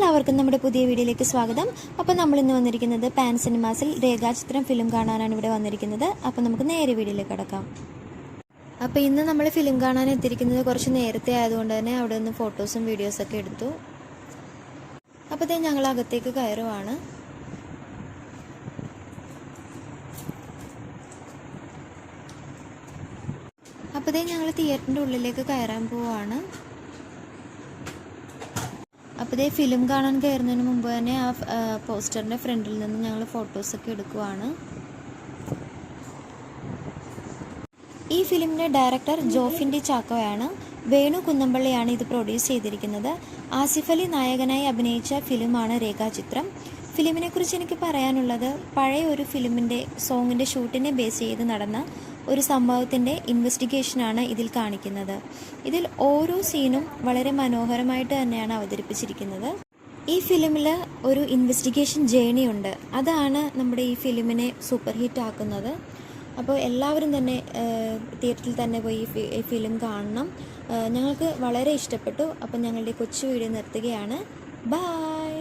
എല്ലാവർക്കും നമ്മുടെ പുതിയ വീഡിയോയിലേക്ക് സ്വാഗതം. അപ്പോൾ നമ്മൾ ഇന്ന് വന്നിരിക്കുന്നത് പാൻ സിനിമാസിൽ രേഖാചിത്രം ഫിലിം കാണാനാണ് ഇവിടെ വന്നിരിക്കുന്നത്. അപ്പോൾ നമുക്ക് നേരെ വീഡിയോയിലേക്ക് കടക്കാം. അപ്പോൾ ഇന്ന് നമ്മൾ ഫിലിം കാണാൻ എത്തിയിരിക്കുന്നത് കുറച്ച് നേരത്തെ ആയതുകൊണ്ട് തന്നെ അവിടെ നിന്ന് ഫോട്ടോസും വീഡിയോസൊക്കെ എടുത്തു. അപ്പോൾ ഞങ്ങൾ അകത്തേക്ക് കയറുവാണ്. അപ്പോൾ ഞങ്ങൾ തിയേറ്ററിൻ്റെ ഉള്ളിലേക്ക് കയറാൻ പോവാണ്. അപ്പോൾ ഫിലിം കാണാൻ കയറുന്നതിന് മുമ്പ് തന്നെ ആ പോസ്റ്ററിൻ്റെ ഫ്രണ്ടിൽ നിന്ന് ഞങ്ങൾ ഫോട്ടോസൊക്കെ എടുക്കുവാണ്. ഈ ഫിലിമിൻ്റെ ഡയറക്ടർ ജോഫിൻ ഡി ചാക്കോയാണ്. വേണു കുന്നംപള്ളിയാണ് ഇത് പ്രൊഡ്യൂസ് ചെയ്തിരിക്കുന്നത്. ആസിഫ് അലി നായകനായി അഭിനയിച്ച ഫിലിമാണ് രേഖാചിത്രം. ഫിലിമിനെ കുറിച്ച് എനിക്ക് പറയാനുള്ളത്, പഴയ ഒരു ഫിലിമിൻ്റെ സോങ്ങിൻ്റെ ഷൂട്ടിനെ ബേസ് ചെയ്ത് നടന്ന ഒരു സംഭവത്തിൻ്റെ ഇൻവെസ്റ്റിഗേഷനാണ് ഇതിൽ കാണിക്കുന്നത്. ഇതിൽ ഓരോ സീനും വളരെ മനോഹരമായിട്ട് തന്നെയാണ് അവതരിപ്പിച്ചിരിക്കുന്നത്. ഈ ഫിലിമിൽ ഒരു ഇൻവെസ്റ്റിഗേഷൻ ജേണി ഉണ്ട്. അതാണ് നമ്മുടെ ഈ ഫിലിമിനെ സൂപ്പർ ഹിറ്റ് ആക്കുന്നത്. അപ്പോൾ എല്ലാവരും തന്നെ തിയേറ്ററിൽ തന്നെ പോയി ഈ ഫിലിം കാണണം. ഞങ്ങൾക്ക് വളരെ ഇഷ്ടപ്പെട്ടു. അപ്പോൾ ഞങ്ങളുടെ കൊച്ചു വീഡിയോ നിർത്തുകയാണ്. ബൈ.